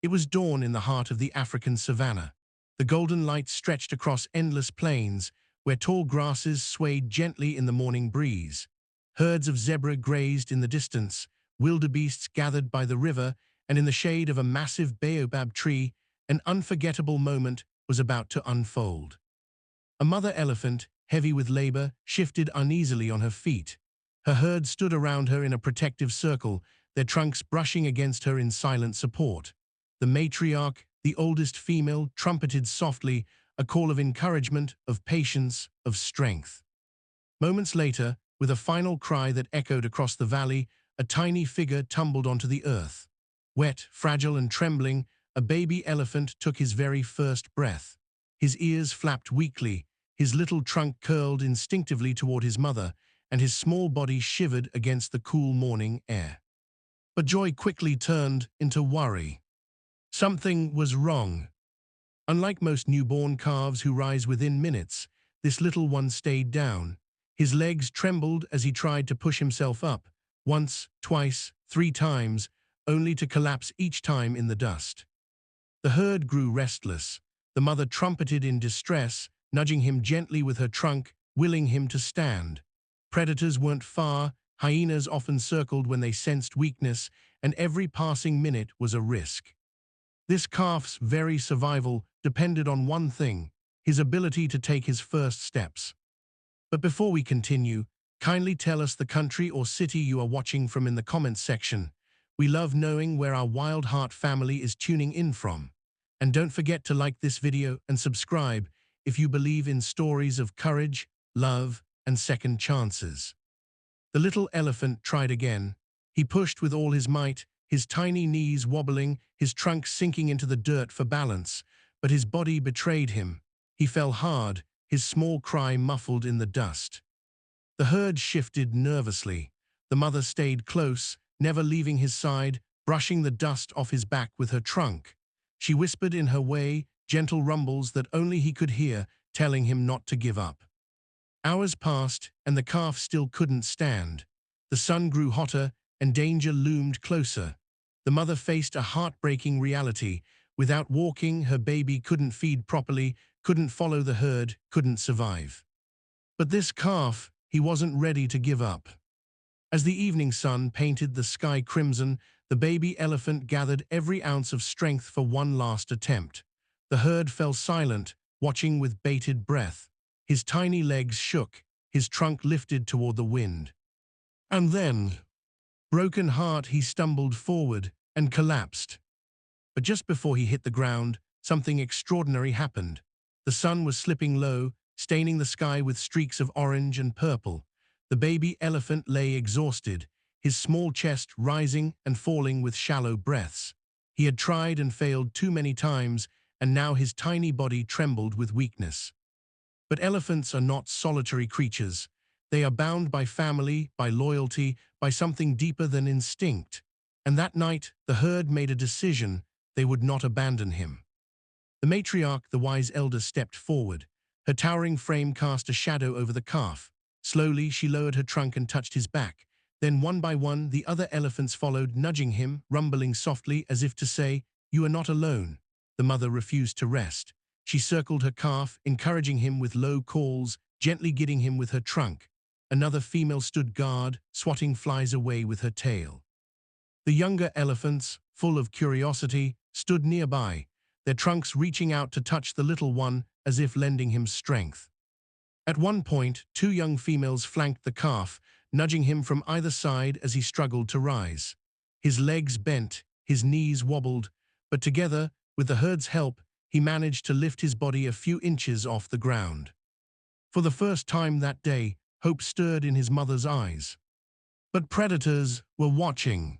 It was dawn in the heart of the African savannah. The golden light stretched across endless plains, where tall grasses swayed gently in the morning breeze. Herds of zebra grazed in the distance, wildebeests gathered by the river, and in the shade of a massive baobab tree, an unforgettable moment was about to unfold. A mother elephant, heavy with labor, shifted uneasily on her feet. Her herd stood around her in a protective circle, their trunks brushing against her in silent support. The matriarch, the oldest female, trumpeted softly, a call of encouragement, of patience, of strength. Moments later, with a final cry that echoed across the valley, a tiny figure tumbled onto the earth. Wet, fragile and trembling, a baby elephant took his very first breath. His ears flapped weakly, his little trunk curled instinctively toward his mother, and his small body shivered against the cool morning air. But joy quickly turned into worry. Something was wrong. Unlike most newborn calves who rise within minutes, this little one stayed down. His legs trembled as he tried to push himself up, once, twice, 3 times, only to collapse each time in the dust. The herd grew restless. The mother trumpeted in distress, nudging him gently with her trunk, willing him to stand. Predators weren't far, hyenas often circled when they sensed weakness, and every passing minute was a risk. This calf's very survival depended on one thing, his ability to take his first steps. But before we continue, kindly tell us the country or city you are watching from in the comments section. We love knowing where our Wild Heart family is tuning in from. And don't forget to like this video and subscribe if you believe in stories of courage, love, and second chances. The little elephant tried again. He pushed with all his might, his tiny knees wobbling, his trunk sinking into the dirt for balance, but his body betrayed him. He fell hard, his small cry muffled in the dust. The herd shifted nervously. The mother stayed close, never leaving his side, brushing the dust off his back with her trunk. She whispered in her way, gentle rumbles that only he could hear, telling him not to give up. Hours passed, and the calf still couldn't stand. The sun grew hotter, and danger loomed closer. The mother faced a heartbreaking reality. Without walking, her baby couldn't feed properly, couldn't follow the herd, couldn't survive. But this calf, he wasn't ready to give up. As the evening sun painted the sky crimson, the baby elephant gathered every ounce of strength for one last attempt. The herd fell silent, watching with bated breath. His tiny legs shook, his trunk lifted toward the wind. And then, broken heart, he stumbled forward and collapsed. But just before he hit the ground, something extraordinary happened. The sun was slipping low, staining the sky with streaks of orange and purple. The baby elephant lay exhausted, his small chest rising and falling with shallow breaths. He had tried and failed too many times, and now his tiny body trembled with weakness. But elephants are not solitary creatures. They are bound by family, by loyalty, by something deeper than instinct. And that night, the herd made a decision: they would not abandon him. The matriarch, the wise elder, stepped forward. Her towering frame cast a shadow over the calf. Slowly, she lowered her trunk and touched his back. Then, one by one, the other elephants followed, nudging him, rumbling softly as if to say, "You are not alone." The mother refused to rest. She circled her calf, encouraging him with low calls, gently guiding him with her trunk. Another female stood guard, swatting flies away with her tail. The younger elephants, full of curiosity, stood nearby, their trunks reaching out to touch the little one as if lending him strength. At one point, 2 young females flanked the calf, nudging him from either side as he struggled to rise. His legs bent, his knees wobbled, but together, with the herd's help, he managed to lift his body a few inches off the ground. For the first time that day, hope stirred in his mother's eyes. But predators were watching.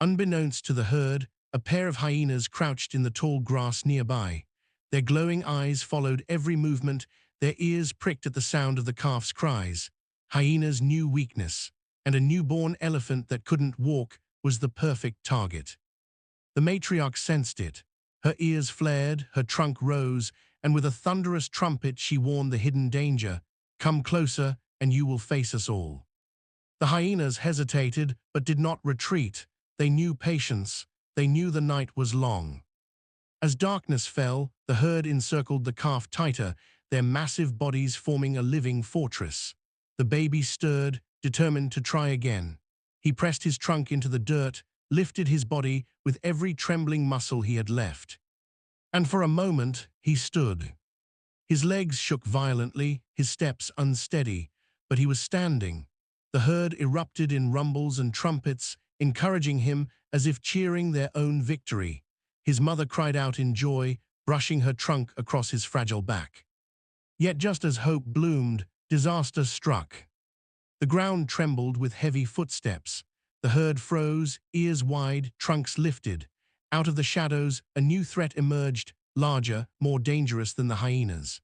Unbeknownst to the herd, a pair of hyenas crouched in the tall grass nearby. Their glowing eyes followed every movement, their ears pricked at the sound of the calf's cries. Hyenas knew weakness, and a newborn elephant that couldn't walk was the perfect target. The matriarch sensed it. Her ears flared, her trunk rose, and with a thunderous trumpet she warned the hidden danger: "Come closer, and you will face us all." The hyenas hesitated, but did not retreat. They knew patience. they knew the night was long. As darkness fell, the herd encircled the calf tighter, their massive bodies forming a living fortress. The baby stirred, determined to try again. He pressed his trunk into the dirt, lifted his body with every trembling muscle he had left. And for a moment, he stood. His legs shook violently, his steps unsteady, but he was standing. The herd erupted in rumbles and trumpets, encouraging him as if cheering their own victory. His mother cried out in joy, brushing her trunk across his fragile back. Yet just as hope bloomed, disaster struck. The ground trembled with heavy footsteps. The herd froze, ears wide, trunks lifted. Out of the shadows, a new threat emerged, larger, more dangerous than the hyenas.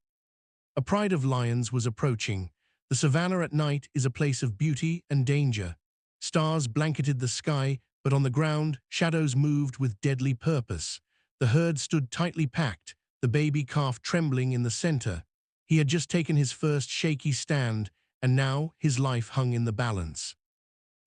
A pride of lions was approaching. The savannah at night is a place of beauty and danger. Stars blanketed the sky, but on the ground, shadows moved with deadly purpose. The herd stood tightly packed, the baby calf trembling in the center. He had just taken his first shaky stand, and now his life hung in the balance.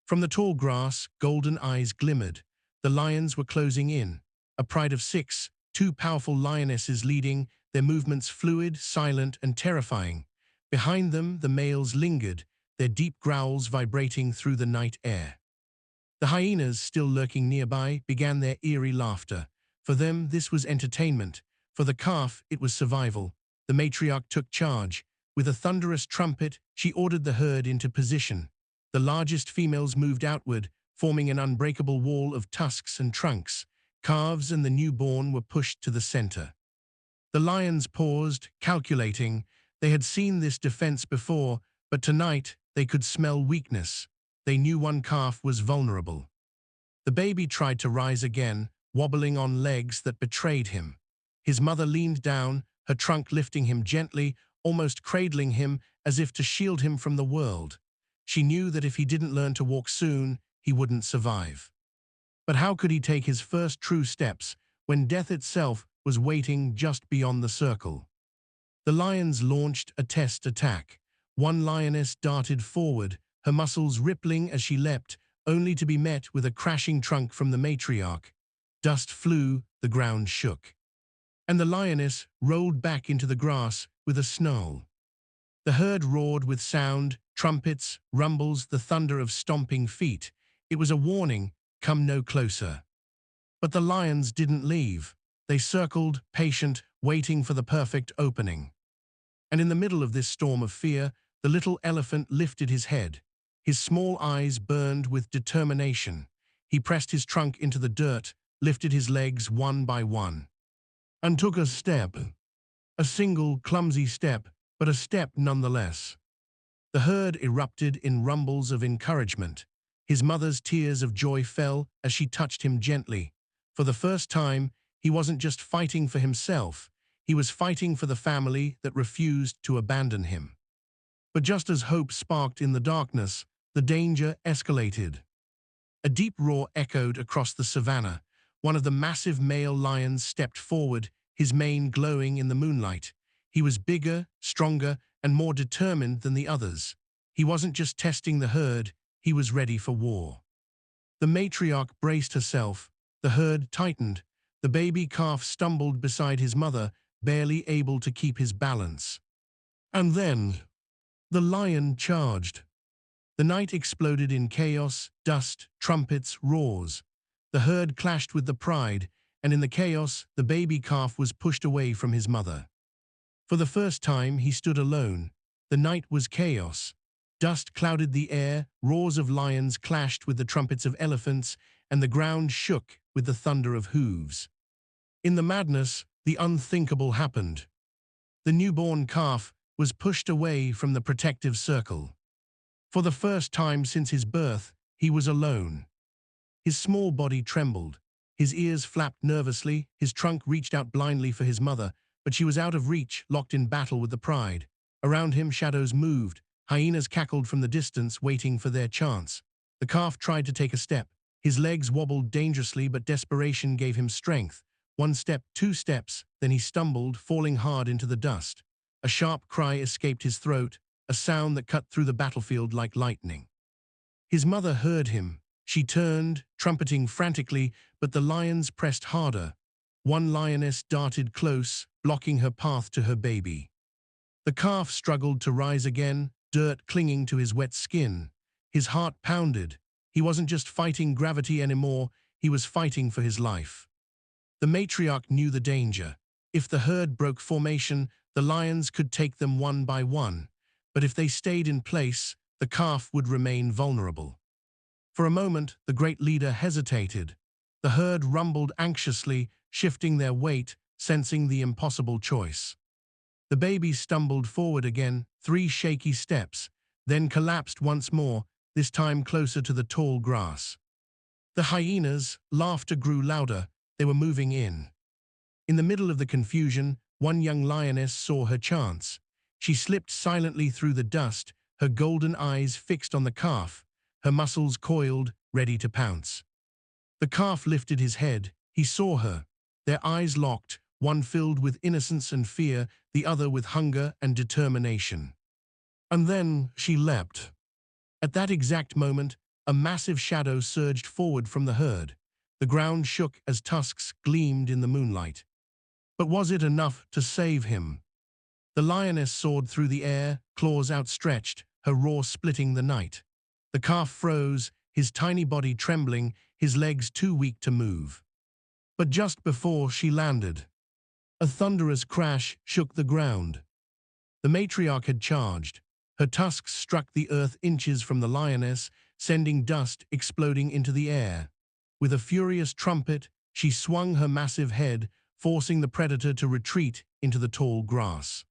From the tall grass, golden eyes glimmered. The lions were closing in. A pride of 6, 2 powerful lionesses leading, their movements fluid, silent, and terrifying. Behind them, the males lingered, their deep growls vibrating through the night air. The hyenas, still lurking nearby, began their eerie laughter. For them, this was entertainment. For the calf, it was survival. The matriarch took charge. With a thunderous trumpet, she ordered the herd into position. The largest females moved outward, forming an unbreakable wall of tusks and trunks. Calves and the newborn were pushed to the center. The lions paused, calculating. They had seen this defense before, but tonight they could smell weakness. They knew one calf was vulnerable. The baby tried to rise again, wobbling on legs that betrayed him. His mother leaned down, her trunk lifting him gently, almost cradling him as if to shield him from the world. She knew that if he didn't learn to walk soon, he wouldn't survive. But how could he take his first true steps when death itself was waiting just beyond the circle? The lions launched a test attack. One lioness darted forward, her muscles rippling as she leapt, only to be met with a crashing trunk from the matriarch. Dust flew, the ground shook. And the lioness rolled back into the grass with a snarl. The herd roared with sound, trumpets, rumbles, the thunder of stomping feet. It was a warning, come no closer. But the lions didn't leave. They circled, patient, waiting for the perfect opening. And in the middle of this storm of fear, the little elephant lifted his head. His small eyes burned with determination. He pressed his trunk into the dirt, lifted his legs one by one, and took a step. A single, clumsy step, but a step nonetheless. The herd erupted in rumbles of encouragement. His mother's tears of joy fell as she touched him gently. For the first time, he wasn't just fighting for himself, he was fighting for the family that refused to abandon him. But just as hope sparked in the darkness, the danger escalated. A deep roar echoed across the savannah. One of the massive male lions stepped forward, his mane glowing in the moonlight. He was bigger, stronger, and more determined than the others. He wasn't just testing the herd, he was ready for war. The matriarch braced herself. The herd tightened. The baby calf stumbled beside his mother, barely able to keep his balance. And then, the lion charged. The night exploded in chaos, dust, trumpets, roars. The herd clashed with the pride, and in the chaos, the baby calf was pushed away from his mother. For the first time, he stood alone. The night was chaos. Dust clouded the air, roars of lions clashed with the trumpets of elephants, and the ground shook with the thunder of hooves. In the madness, the unthinkable happened. The newborn calf was pushed away from the protective circle. For the first time since his birth, he was alone. His small body trembled. His ears flapped nervously, his trunk reached out blindly for his mother, but she was out of reach, locked in battle with the pride. Around him, shadows moved. Hyenas cackled from the distance, waiting for their chance. The calf tried to take a step. His legs wobbled dangerously, but desperation gave him strength. 1 step, 2 steps, then he stumbled, falling hard into the dust. A sharp cry escaped his throat, a sound that cut through the battlefield like lightning. His mother heard him. She turned, trumpeting frantically, but the lions pressed harder. One lioness darted close, blocking her path to her baby. The calf struggled to rise again, dirt clinging to his wet skin. His heart pounded. He wasn't just fighting gravity anymore, he was fighting for his life. The matriarch knew the danger. If the herd broke formation, the lions could take them one by one. But if they stayed in place, the calf would remain vulnerable. For a moment, the great leader hesitated. The herd rumbled anxiously, shifting their weight, sensing the impossible choice. The baby stumbled forward again, 3 shaky steps, then collapsed once more, this time closer to the tall grass. The hyenas' laughter grew louder. They were moving in. In the middle of the confusion, one young lioness saw her chance. She slipped silently through the dust, her golden eyes fixed on the calf, her muscles coiled, ready to pounce. The calf lifted his head. He saw her. Their eyes locked, one filled with innocence and fear, the other with hunger and determination. And then she leapt. At that exact moment, a massive shadow surged forward from the herd. The ground shook as tusks gleamed in the moonlight. But was it enough to save him? The lioness soared through the air, claws outstretched, her roar splitting the night. The calf froze, his tiny body trembling, his legs too weak to move. But just before she landed, a thunderous crash shook the ground. The matriarch had charged. Her tusks struck the earth inches from the lioness, sending dust exploding into the air. With a furious trumpet, she swung her massive head, forcing the predator to retreat into the tall grass.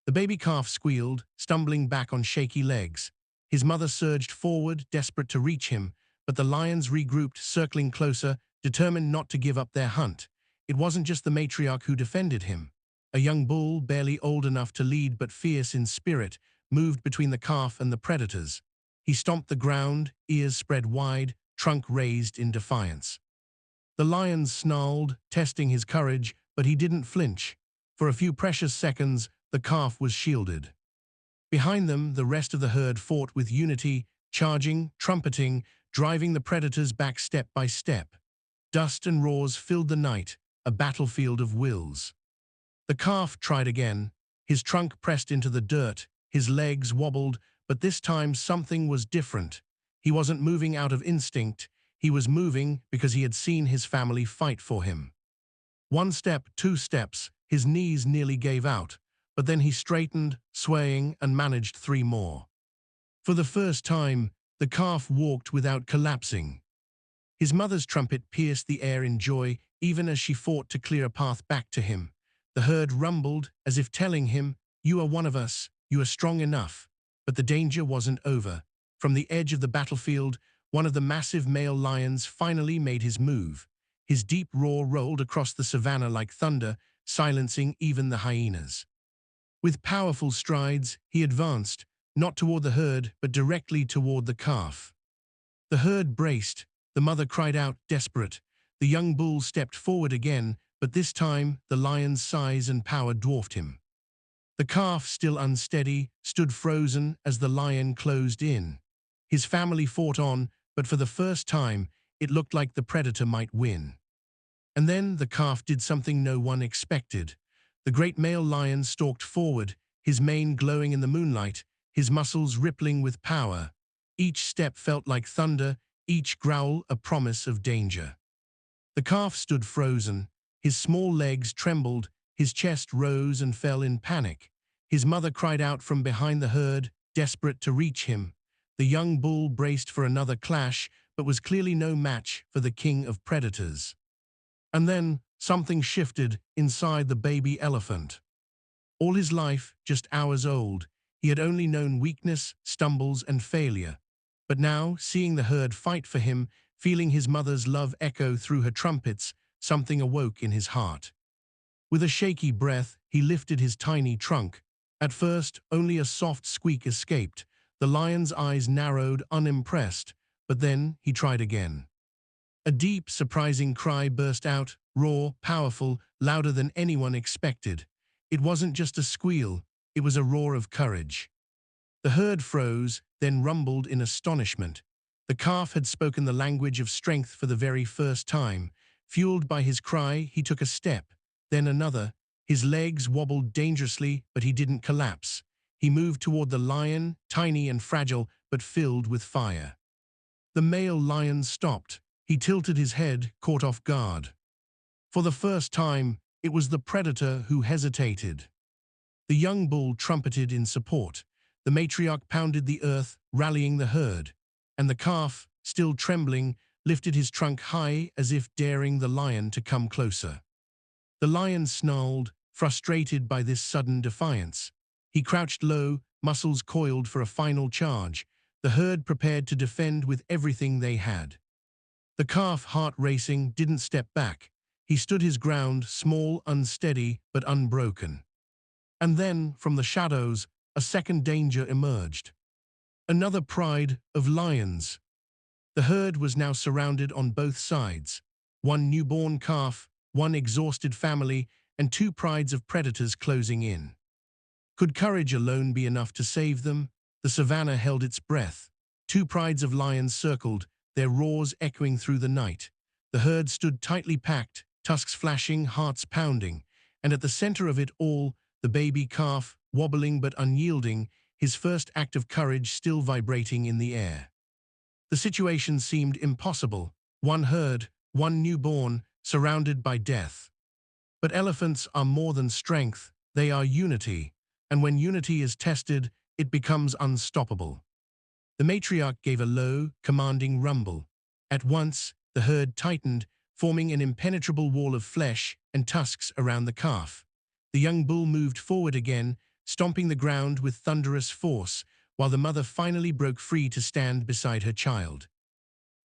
The baby calf squealed, stumbling back on shaky legs. His mother surged forward, desperate to reach him, but the lions regrouped, circling closer, determined not to give up their hunt. It wasn't just the matriarch who defended him. A young bull, barely old enough to lead but fierce in spirit, moved between the calf and the predators. He stomped the ground, ears spread wide, trunk raised in defiance. The lions snarled, testing his courage, but he didn't flinch. For a few precious seconds, the calf was shielded. Behind them, the rest of the herd fought with unity, charging, trumpeting, driving the predators back step by step. Dust and roars filled the night, a battlefield of wills. The calf tried again. His trunk pressed into the dirt, his legs wobbled, but this time something was different. He wasn't moving out of instinct, he was moving because he had seen his family fight for him. 1 step, 2 steps, his knees nearly gave out, but then he straightened, swaying, and managed 3 more. For the first time, the calf walked without collapsing. His mother's trumpet pierced the air in joy, even as she fought to clear a path back to him. The herd rumbled, as if telling him, "You are one of us, you are strong enough." But the danger wasn't over. From the edge of the battlefield, one of the massive male lions finally made his move. His deep roar rolled across the savannah like thunder, silencing even the hyenas. With powerful strides, he advanced, not toward the herd, but directly toward the calf. The herd braced. The mother cried out, desperate. The young bull stepped forward again, but this time the lion's size and power dwarfed him. The calf, still unsteady, stood frozen as the lion closed in. His family fought on, but for the first time, it looked like the predator might win. And then the calf did something no one expected. The great male lion stalked forward, his mane glowing in the moonlight, his muscles rippling with power. Each step felt like thunder, each growl a promise of danger. The calf stood frozen. His small legs trembled, his chest rose and fell in panic. His mother cried out from behind the herd, desperate to reach him. The young bull braced for another clash, but was clearly no match for the king of predators. And then something shifted inside the baby elephant. All his life, just hours old, he had only known weakness, stumbles, and failure. But now, seeing the herd fight for him, feeling his mother's love echo through her trumpets, something awoke in his heart. With a shaky breath, he lifted his tiny trunk. At first, only a soft squeak escaped. The lion's eyes narrowed, unimpressed, but then he tried again. A deep, surprising cry burst out, raw, powerful, louder than anyone expected. It wasn't just a squeal, it was a roar of courage. The herd froze, then rumbled in astonishment. The calf had spoken the language of strength for the very first time. Fueled by his cry, he took a step, then another. His legs wobbled dangerously, but he didn't collapse. He moved toward the lion, tiny and fragile, but filled with fire. The male lion stopped. He tilted his head, caught off guard. For the first time, it was the predator who hesitated. The young bull trumpeted in support. The matriarch pounded the earth, rallying the herd. And the calf, still trembling, lifted his trunk high as if daring the lion to come closer. The lion snarled, frustrated by this sudden defiance. He crouched low, muscles coiled for a final charge. The herd prepared to defend with everything they had. The calf, heart racing, didn't step back. He stood his ground, small, unsteady, but unbroken. And then, from the shadows, a second danger emerged. Another pride of lions. The herd was now surrounded on both sides. One newborn calf, one exhausted family, and two prides of predators closing in. Could courage alone be enough to save them? The savannah held its breath. Two prides of lions circled, their roars echoing through the night. The herd stood tightly packed, tusks flashing, hearts pounding, and at the center of it all, the baby calf, wobbling but unyielding, his first act of courage still vibrating in the air. The situation seemed impossible. One herd, one newborn, surrounded by death. But elephants are more than strength, they are unity, and when unity is tested, it becomes unstoppable. The matriarch gave a low, commanding rumble. At once, the herd tightened, forming an impenetrable wall of flesh and tusks around the calf. The young bull moved forward again, stomping the ground with thunderous force, while the mother finally broke free to stand beside her child.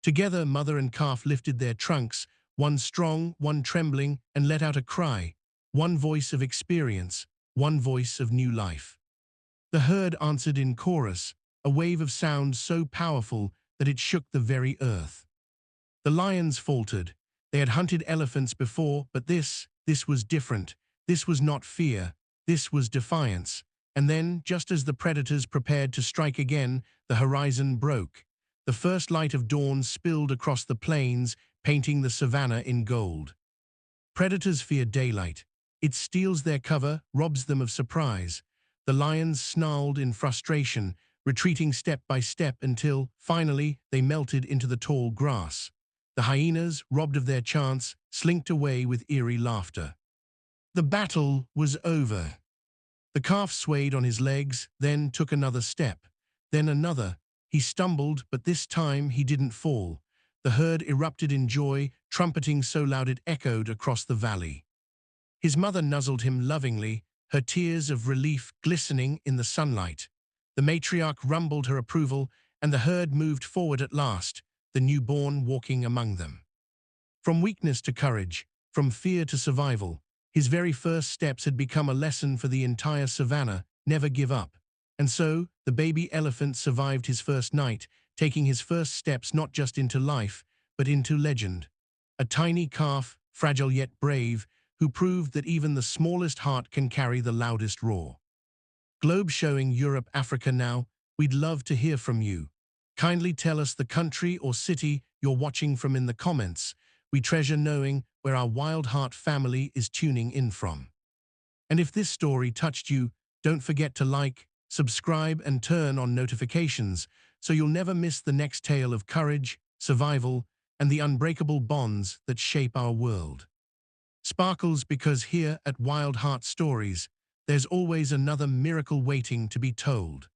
Together, mother and calf lifted their trunks, one strong, one trembling, and let out a cry, one voice of experience, one voice of new life. The herd answered in chorus, a wave of sound so powerful that it shook the very earth. The lions faltered. They had hunted elephants before, but this was different. This was not fear, this was defiance. And then, just as the predators prepared to strike again, the horizon broke. The first light of dawn spilled across the plains, painting the savannah in gold. Predators fear daylight. It steals their cover, robs them of surprise. The lions snarled in frustration, retreating step by step until, finally, they melted into the tall grass. The hyenas, robbed of their chance, slinked away with eerie laughter. The battle was over. The calf swayed on his legs, then took another step, then another. He stumbled, but this time he didn't fall. The herd erupted in joy, trumpeting so loud it echoed across the valley. His mother nuzzled him lovingly, her tears of relief glistening in the sunlight. The matriarch rumbled her approval, and the herd moved forward at last, the newborn walking among them. From weakness to courage, from fear to survival, his very first steps had become a lesson for the entire savannah: never give up. And so, the baby elephant survived his first night, taking his first steps not just into life, but into legend. A tiny calf, fragile yet brave, who proved that even the smallest heart can carry the loudest roar. Globe showing Europe, Africa now, we'd love to hear from you. Kindly tell us the country or city you're watching from in the comments. We treasure knowing where our Wild Heart family is tuning in from. And if this story touched you, don't forget to like, subscribe, and turn on notifications so you'll never miss the next tale of courage, survival, and the unbreakable bonds that shape our world. Sparkles, because here at Wild Heart Stories, there's always another miracle waiting to be told.